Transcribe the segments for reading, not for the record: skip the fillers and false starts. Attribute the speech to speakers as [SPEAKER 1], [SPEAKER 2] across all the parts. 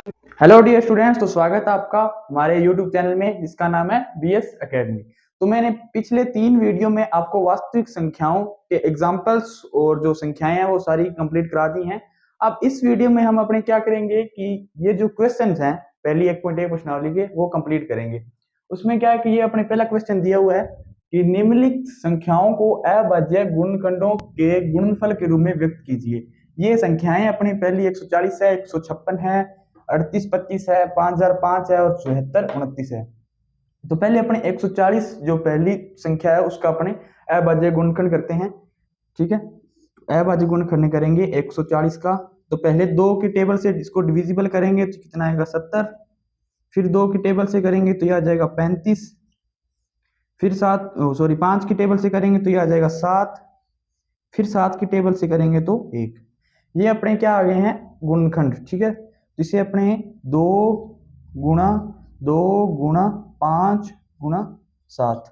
[SPEAKER 1] Hello dear students, तो स्वागत है आपका हमारे यूट्यूब चैनल में जिसका नाम है बीएस एकेडमी। तो मैंने पिछले 3 वीडियो में आपको वास्तविक संख्याओं के एग्जांपल्स और जो संख्याएं हैं वो सारी कंप्लीट करा दी हैं। अब इस वीडियो में हम अपने क्या करेंगे कि ये जो क्वेश्चंस हैं पहली 1.1 प्रश्नावली के वो कंप्लीट करेंगे। उसमें क्या है कि ये अपने पहला क्वेश्चन दिया हुआ है कि निम्नलिखित संख्याओं को अभाज्य गुणनखंडों के गुणनफल के रूप में व्यक्त कीजिए। ये संख्याएं अपनी पहली 140 है, 156 है, 3825 है, 5005 है और 7429 है। तो पहले अपने 140 जो पहली संख्या है उसका अपने अभाज्य गुणनखंड करते हैं। ठीक है, अभाज्य गुणनखंड करेंगे 140 का। तो पहले 2 की टेबल से इसको डिविजिबल करेंगे तो कितना आएगा 70। फिर 2 की टेबल से करेंगे तो यह आ जाएगा 35। फिर 5 की टेबल से करेंगे तो यह आ जाएगा 7। फिर 7 की टेबल से करेंगे तो 1। ये अपने क्या आ गए हैं गुणनखंड। ठीक है, जिसे अपने 2 गुणा 2 गुणा 5 गुणा 7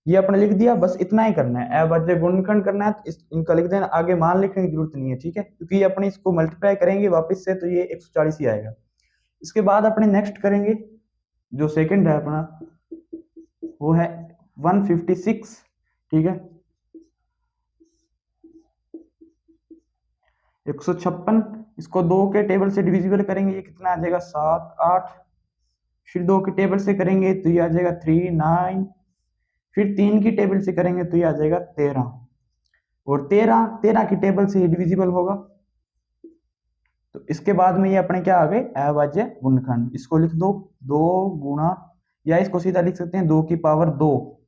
[SPEAKER 1] ये अपने लिख दिया। बस इतना ही करना है, अभाज्य गुणनखंड करना है तो इनका लिख देना, आगे मान लिखने की जरूरत नहीं है। ठीक है, क्योंकि ये अपने इसको मल्टीप्लाई करेंगे वापस से तो ये 140 ही आएगा। इसके बाद अपने नेक्स्ट करेंगे जो सेकंड है अपना वो है 156। ठीक है, 156 इसको 2 के टेबल से डिविजिबल करेंगे, ये कितना आ जाएगा 7 8। फिर 2 की टेबल से करेंगे तो ये आ जाएगा 3 9। फिर 3 की टेबल से करेंगे तो ये आ जाएगा 13। और 13 की टेबल से डिविजिबल होगा। तो इसके बाद में ये अपने क्या आ गए अभाज्य गुणनखंड। इसको लिख दो 2 गुणा, या इसको सीधा लिख सकते हैं 2 की पावर 2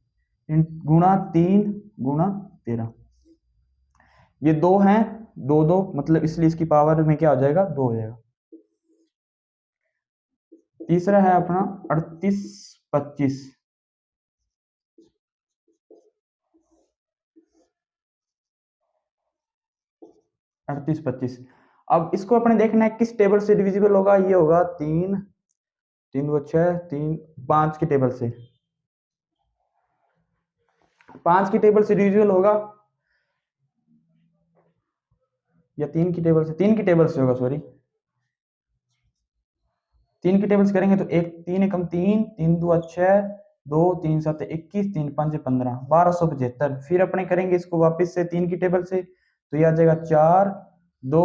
[SPEAKER 1] गुणा 3 गुणा 13। ये 2 हैं, 2 2 मतलब इसलिए इसकी पावर में क्या हो जाएगा 2 हो जाएगा। तीसरा है अपना 3825। 3825 अब इसको अपने देखना है किस टेबल से डिविजिबल होगा। ये होगा 3 3 2 6 3 5 की टेबल से। 5 की टेबल से डिविजिबल होगा या 3 की टेबल से, 3 की टेबल से होगा, सॉरी 3 की टेबल से करेंगे तो 1 3 एकम 3 3 2 6 2 3 7 21 3 5 15 1275। फिर अपने करेंगे इसको वापस से 3 की टेबल से तो ये आ जाएगा 4 2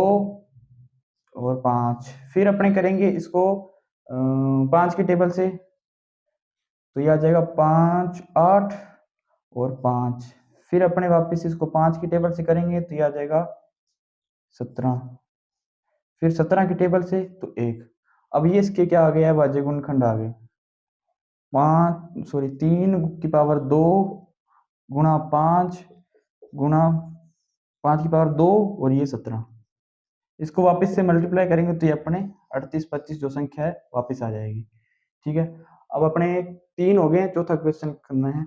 [SPEAKER 1] और 5। फिर अपने करेंगे इसको 5 की टेबल से तो ये आ जाएगा 5 8 और 5। फिर अपने वापस इसको 5 की टेबल से करेंगे तो ये आ जाएगा 17। फिर 17 की टेबल से तो 1। अब ये इसके क्या आ गया है भाज्य गुणनखंड आ गए 3 की पावर 2 गुणा 5 गुणा 5 की पावर 2 और ये 17। इसको वापस से मल्टीप्लाई करेंगे तो ये अपने 3825 जो संख्या है वापस आ जाएगी। ठीक है, अब अपने 3 हो गए, चौथा क्वेश्चन करना है।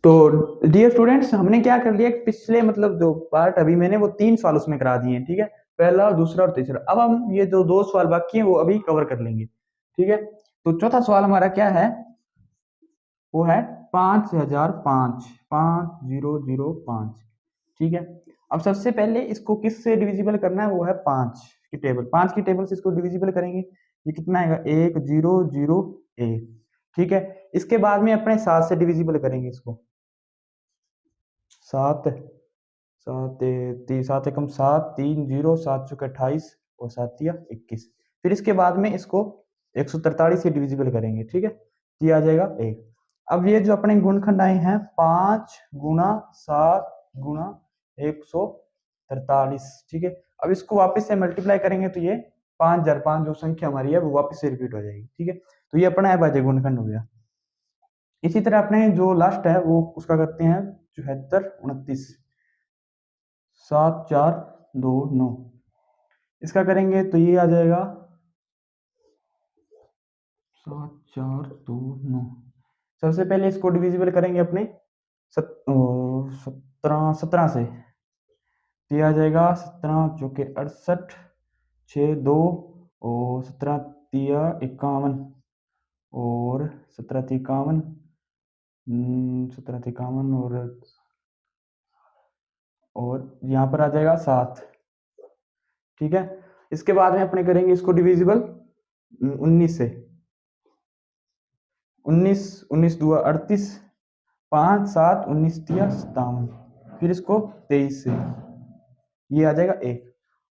[SPEAKER 1] तो डियर स्टूडेंट्स, हमने क्या कर लिया पिछले मतलब जो पार्ट अभी मैंने वो 3 सवाल उसमें करा दिए हैं। ठीक है, पहला दूसरा और तीसरा। अब हम ये जो 2 सवाल बाकी हैं वो अभी कवर कर लेंगे। ठीक है, तो चौथा सवाल हमारा क्या है वो है 5005 5005। ठीक है, अब सबसे पहले इसको किस से डिविजिबल करना है वो है 5 की टेबल। 5 की टेबल से इसको डिविजिबल करेंगे, ये कितना आएगा 1001। ठीक है, इसके बाद में अपने 7 से डिविजिबल करेंगे इसको। 7 7 एकम 7 3 0 7 चौके 28 और 7 तिया 21। फिर इसके बाद में इसको 143 से डिविजिबल करेंगे। ठीक है, तो ये आ जाएगा 1। अब ये जो अपने गुणनखंड आए हैं 5 गुणा 7 गुणा 143। ठीक है, अब इसको वापस से मल्टीप्लाई करेंगे तो ये 5005 जो संख्या हमारी है वो वापस से रिपीट हो जाएगी। ठीक है, तो ये अपना अभाज्य गुणनखंड हो गया। इसी तरह अपने जो लास्ट है वो उसका करते हैं 74 29 7 4 2 9। इसका करेंगे तो ये आ जाएगा 7 4 2 9। सबसे पहले इसको डिविजिबल करेंगे अपने 17 से, तो ये आ जाएगा 17 चौके 68 6 2 और 17 तिया 51 और 17 तिया 51 17 तिया 51 और यहाँ पर आ जाएगा 7। ठीक है। इसके बाद में अपने करेंगे इसको डिविजिबल 19 से, 19 19 दुआ 38, 5 7 19 तिया 57, फिर इसको 23 से ये आ जाएगा 1।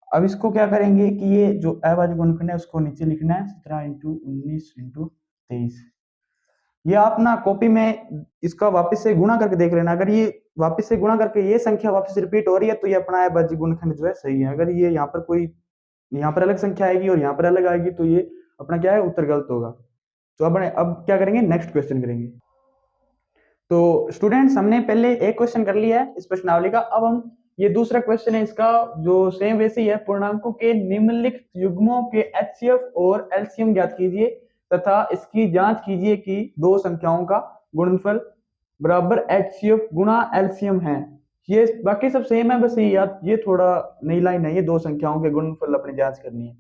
[SPEAKER 1] अब इसको क्या करेंगे कि ये जो अभाज्य गुणनखंड है उसको नीचे लिखना है 17 इंटू 19 इंटू 23। ये आप ना कॉपी में इसका वापस से गुणा करके देख लेना, अगर ये वापस से गुणा करके ये संख्या वापस रिपीट हो रही है तो ये अपना अभाज्य गुणनखंड जो है सही है। अगर ये यहाँ पर कोई यहाँ पर अलग संख्या आएगी और यहाँ पर अलग आएगी तो ये अपना क्या है उत्तर गलत होगा। तो अब क्या करेंगे, नेक्स्ट क्वेश्चन करेंगे। तो स्टूडेंट्स हमने पहले एक क्वेश्चन कर लिया है इस प्रश्नावली का, अब हम ये दूसरा क्वेश्चन है इसका जो सेम वैसे ही है, पूर्णांकों के निम्नलिखित युग्मों के एचसीएफ और एलसीएम ज्ञात कीजिए तथा इसकी जांच कीजिए कि दो संख्याओं का गुणनफल बराबर एचसीएफ गुणा एलसीएम है। ये बाकी सब सेम है, बस ये थोड़ा नई लाइन है, ये दो संख्याओं के गुणनफल अपनी जांच करनी है।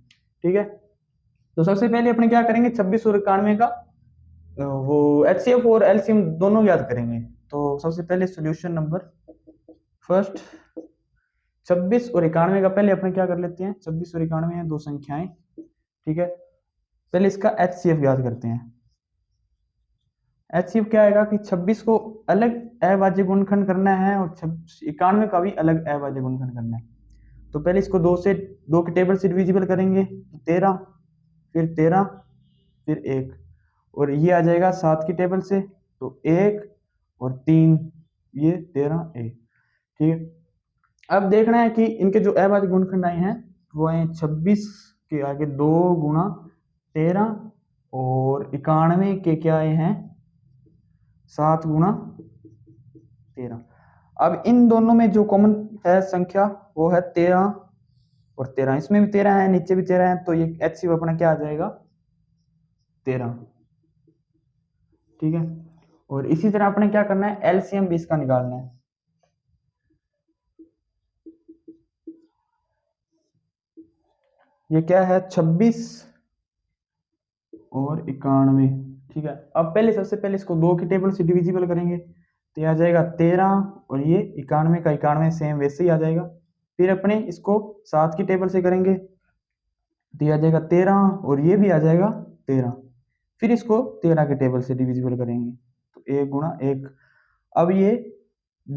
[SPEAKER 1] ठीक है, तो सबसे पहले अपने क्या करेंगे 26 और 91 का वो एचसीएफ और एलसीएम दोनों याद करेंगे। तो सबसे पहले सॉल्यूशन नंबर फर्स्ट 26 और 91 का पहले अपने क्या कर लेते हैं, 26 और 91 है दो संख्याएं। ठीक है, पहले इसका एचसीएफ याद करते हैं। एचसीएफ क्या आएगा कि 26 को अलग अभाज्य गुणनखंड करना है और 91 का भी अलग अभाज्य गुणनखंड करना है। तो पहले इसको दो के टेबल से डिविजिबल करेंगे, 13 फिर 13 फिर 1, और ये आ जाएगा 7 की टेबल से तो 1 और 3, ये 13 1। ठीक है, अब देखना है कि इनके जो अभाज्य गुणनखंड आए हैं वो आए 26 के आगे 2 गुणा 13 और 91 के क्या आए हैं 7 गुणा 13। अब इन दोनों में जो कॉमन है संख्या वो है 13 और 13, इसमें भी 13 है नीचे भी 13 है, तो ये एचसीएफ अपना क्या आ जाएगा 13। ठीक है, और इसी तरह अपने क्या करना है एलसीएम भी इसका निकालना है। ये क्या है 26 और 91। ठीक है, अब पहले सबसे पहले इसको 2 की टेबल से डिविजिबल करेंगे तो आ जाएगा 13 और ये 91 का 91 सेम वैसे ही आ जाएगा। फिर अपने इसको 7 की टेबल से करेंगे तो आ जाएगा 13 और ये भी आ जाएगा 13। फिर इसको 13 के टेबल से डिविजिबल करेंगे तो 1 गुणा 1। अब ये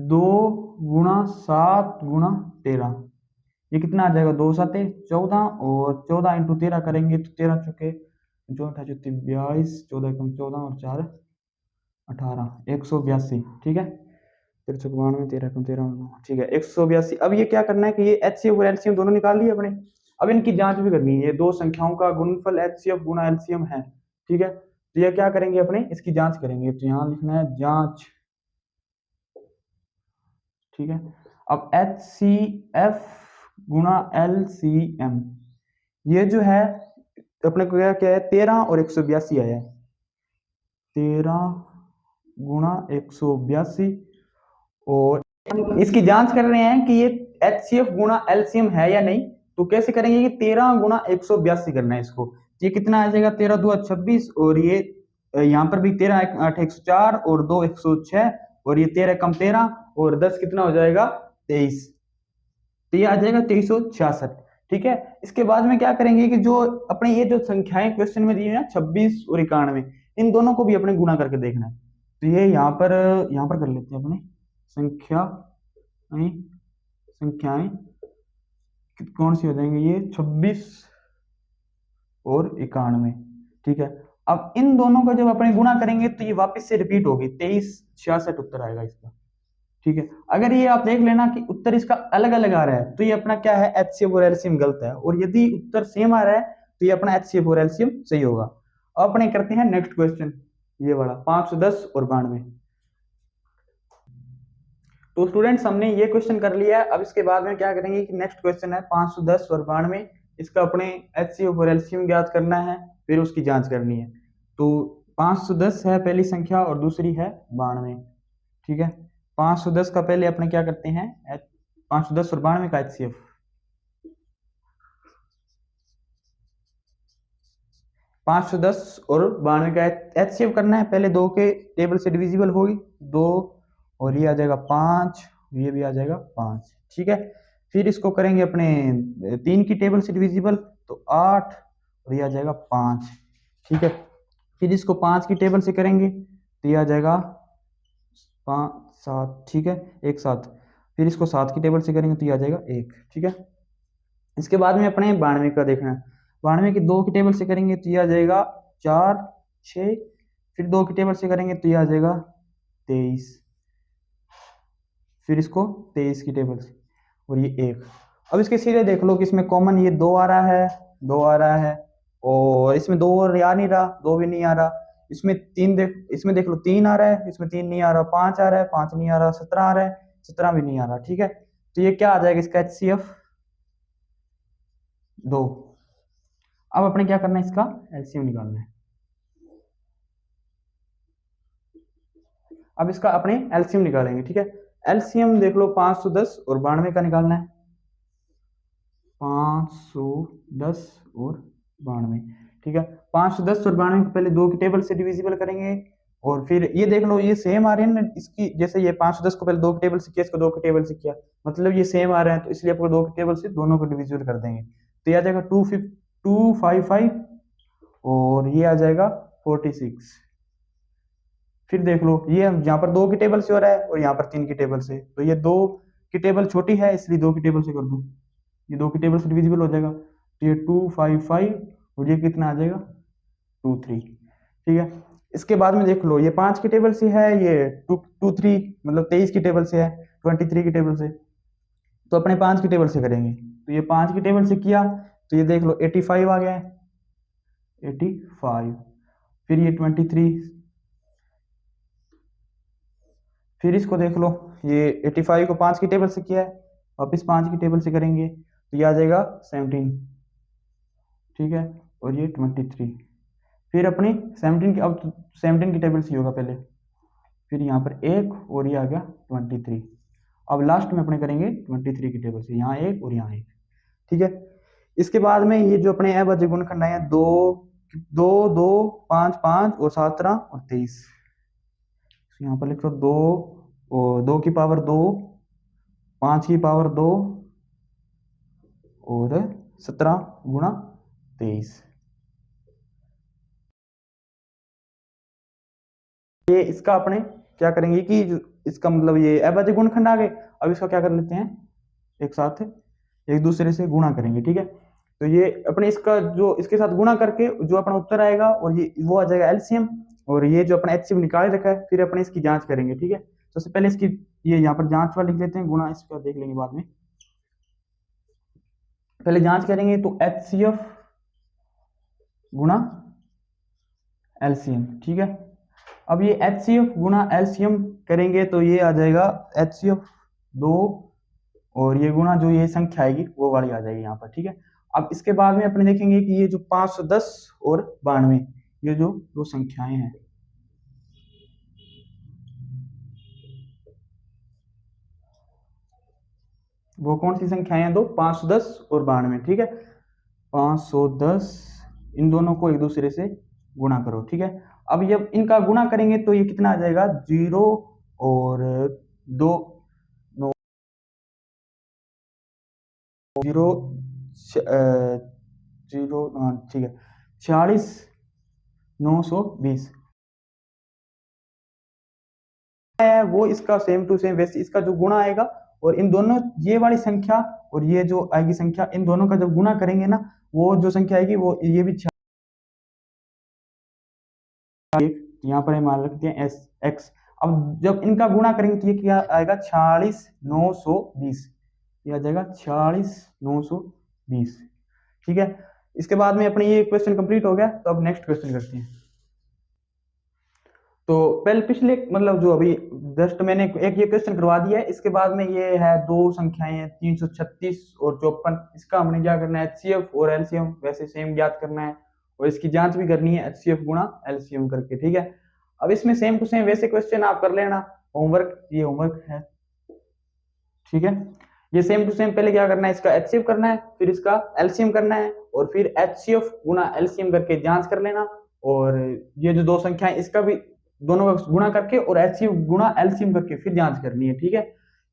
[SPEAKER 1] 2 गुणा 7 गुणा 13, ये कितना आ जाएगा 2 7 14 और 14 इंटू 13 करेंगे तो 13 चुके 14 22, 14 कम 14 और 4 18, 182। ठीक है, 13 92 13 कम 13, ठीक है 182। अब ये क्या करना है कि ये एचसीएफ और एलसीएम दोनों निकाल लिए अपने, अब इनकी जांच भी करनी है। ये दो संख्याओं का गुणनफल एचसीएफ गुणा एलसीएम है। ठीक है, तो ये क्या करेंगे अपने इसकी जांच करेंगे, तो यहाँ लिखना है जांच। ठीक है, अब एचसीएफ गुणा एलसीएम, ये जो है अपने को क्या है 13 और 182 आया है, 13 गुणा 182, और इसकी जांच कर रहे हैं कि ये एचसीएफ गुणा एलसीएम है या नहीं। तो कैसे करेंगे कि 13 गुणा 182 करना है इसको, ये कितना आ जाएगा 13 2 26, और ये यहाँ पर भी 13 8 104 और 2 106, और ये 13 कम 13 और 10 कितना हो जाएगा 23, तो ये आ जाएगा 2366। ठीक है, इसके बाद में क्या करेंगे कि जो अपने ये जो संख्याएं क्वेश्चन में दी है ना 26 और 91, इन दोनों को भी अपने गुणा करके देखना है। तो ये यहाँ पर कर लेते हैं अपने संख्याएं कौन सी हो जाएंगे, ये 26 और 91। ठीक है, अब इन दोनों का जब अपने गुणा करेंगे तो ये वापस से रिपीट होगी 2366 उत्तर आएगा इसका। ठीक है, अगर ये आप देख लेना कि उत्तर इसका अलग अलग आ रहा है तो ये अपना क्या है एचसीएफ और एलसीएम गलत है, और यदि उत्तर सेम आ रहा है तो ये अपना एचसीएफ और एलसीएम सही होगा। अब अपने करते हैं नेक्स्ट क्वेश्चन, ये वाला 510 और 92। तो स्टूडेंट्स हमने ये क्वेश्चन कर लिया है, अब इसके बाद में क्या करेंगे कि नेक्स्ट क्वेश्चन है 510 और 92, इसका अपने एचसीएफ और एलसीएम ज्ञात करना है, फिर उसकी जांच करनी है। तो 510 है पहली संख्या और दूसरी है 92। ठीक है, 510 का पहले अपने क्या करते हैं 510 और 92 का एचसीएफ, 510 और 92 का एचसीएफ करना है। पहले 2 के टेबल से डिविजिबल होगी 2 और ये आ जाएगा 5, ये भी आ जाएगा 5। ठीक है, फिर इसको करेंगे अपने 3 की टेबल से डिविजिबल, तो 8 और ये आ जाएगा 5। ठीक है, फिर इसको 5 की टेबल से करेंगे तो ये आ जाएगा 5 7। ठीक है, एक 7। फिर इसको 7 की टेबल से करेंगे तो ये आ जाएगा 1। ठीक है, इसके बाद में अपने 92 का देखना है। 92 की 2 की टेबल से करेंगे तो ये आ जाएगा 4 6। फिर 2 की टेबल से करेंगे तो ये आ जाएगा 23। फिर इसको 23 की टेबल से और ये 1। अब इसके सिरे देख लो कि इसमें कॉमन ये 2 आ रहा है, 2 आ रहा है, और इसमें 2 और आ नहीं रहा, 2 भी नहीं आ रहा। इसमें 3 इसमें देख लो 3 आ रहा है, इसमें 3 नहीं आ रहा, 5 आ रहा है, 5 नहीं आ रहा, 17 आ रहा है, 17 भी नहीं आ रहा। ठीक है, तो ये क्या आ जाएगा इसका HCF 2। अब अपने क्या करना है, इसका एलसीएम निकालना है। अब इसका अपने एलसीएम निकालेंगे। ठीक है, एलसीएम देख लो 510 और 92 का निकालना है। 510 और 92। ठीक है, 510 और 92 को पहले 2 की टेबल से डिविजिबल करेंगे, और फिर ये देख लो ये सेम आ रहे हैं ना इसकी, जैसे ये 510 को पहले 2 की टेबल से किया, इसको 2 की टेबल से किया, मतलब ये सेम आ रहे हैं, तो इसलिए आपको 2 की टेबल से दोनों को डिविजिबल कर देंगे। तो ये आ जाएगा 255 और ये आ जाएगा 46। फिर देख लो ये यहाँ पर 2 की टेबल से हो रहा है और यहाँ पर 3 की टेबल से, तो ये 2 की टेबल छोटी है इसलिए 2 की टेबल से कर दूं, ये 2 की टेबल से डिविजिबल हो जाएगा। तो ये 255 और ये कितना आ जाएगा 23। ठीक है, इसके बाद में देख लो ये 5 की टेबल से है, ये 23 मतलब 23 की टेबल से है, 23 की टेबल से, तो अपने 5 की टेबल से करेंगे। तो ये 5 की टेबल से किया तो ये देख लो 85 आ गया है, 85। फिर ये 23। फिर इसको देख लो ये 85 को 5 की टेबल से किया है, वापिस 5 की टेबल से करेंगे तो ये आ जाएगा 17। ठीक है, और ये 23। फिर अपनी 17 की, अब 17 की टेबल से होगा पहले, फिर यहाँ पर 1 और ये आ गया 23। अब लास्ट में अपने करेंगे 23 की टेबल से, यहाँ 1 और यहाँ 1। ठीक है, इसके बाद में ये जो अपने अभाज्य गुणनखंड आए 2 2 2 5 5 और 17 और 23, यहाँ पर लिख लो 2 और 2 की पावर 2, 5 की पावर 2 और 17 गुणा 23। ये इसका अपने क्या करेंगे कि जो इसका मतलब ये अभाज्य गुणनखंड आ गए, अब इसका क्या कर लेते हैं, एक साथ एक दूसरे से गुणा करेंगे। ठीक है, तो ये अपने इसका जो इसके साथ गुणा करके जो अपना उत्तर आएगा और ये वो आ जाएगा एलसीएम, और ये जो अपना एचसीएम निकाल रखा है फिर अपने इसकी जांच करेंगे। ठीक है, तो सबसे पहले इसकी ये यहाँ पर जांच वाला लिख लेते हैं, गुणा इसका देख लेंगे बाद में, पहले जांच करेंगे। तो HCF गुणा एलसीएम। ठीक है, अब ये HCF गुणा एलसीएम करेंगे तो ये आ जाएगा HCF 2 और ये गुणा जो ये संख्या आएगी वो वाली आ जाएगी यहाँ पर। ठीक है, अब इसके बाद में अपने देखेंगे कि ये जो 510 और 92 ये जो दो संख्याएं हैं, वो कौन सी संख्याएं हैं, दो 510 और 92। ठीक है, 510 इन दोनों को एक दूसरे से गुणा करो। ठीक है, अब जब इनका गुणा करेंगे तो ये कितना आ जाएगा, 0 और 2 0 0 ठीक है 46 920 है वो इसका सेम टू सेम वैसे इसका जो गुणा आएगा, और इन दोनों ये वाली संख्या और ये जो आएगी संख्या, इन दोनों का जब गुणा करेंगे ना वो जो संख्या आएगी वो ये भी यहाँ पर मान रखते हैं एस एक्स। अब जब इनका गुणा करेंगे तो ये क्या आएगा 46 920, ये आ जाएगा 46 920। ठीक है, इसके बाद में अपने ये क्वेश्चन कंप्लीट हो गया, तो अब नेक्स्ट क्वेश्चन करते हैं। तो पहले पिछले मतलब जो अभी जस्ट मैंने एक ये क्वेश्चन करवा दिया है, इसके बाद में ये है दो संख्याएं हैं 336 और 54, इसका हमने क्या करना है HCF और LCM वैसे सेम ज्ञात करना है, और इसकी जांच भी करनी है HCF गुणा LCM करके। ठीक है, अब इसमें सेम टू सेम वैसे क्वेश्चन आप कर लेना, होमवर्क ये होमवर्क है। ठीक है, ये सेम टू सेम पहले क्या करना है, इसका HCF करना है, फिर इसका LCM करना है, और फिर HCF गुणा LCM करके जांच कर लेना, और ये जो दो संख्याएं इसका भी दोनों का गुणा करके और HCF गुणा LCM करके फिर जांच करनी है। ठीक है,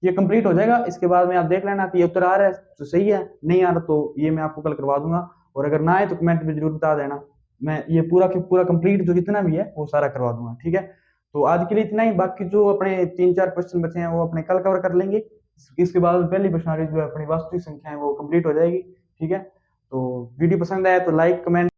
[SPEAKER 1] ये कंप्लीट हो जाएगा। इसके बाद में आप देख लेना कि ये उत्तर आ रहा है तो सही है, नहीं आ रहा तो ये मैं आपको कल करवा दूंगा, और अगर ना आए तो कमेंट में जरूर बता देना, मैं ये पूरा के पूरा कंप्लीट जो जितना भी है वो सारा करवा दूंगा। ठीक है, तो आज के लिए इतना ही, बाकी जो अपने 3-4 क्वेश्चन बचे हैं वो अपने कल कवर कर लेंगे। इसके बाद पहली प्रश्नावली जो है अपनी वास्तविक संख्या है वो कंप्लीट हो जाएगी। ठीक है, तो वीडियो पसंद आया तो लाइक कमेंट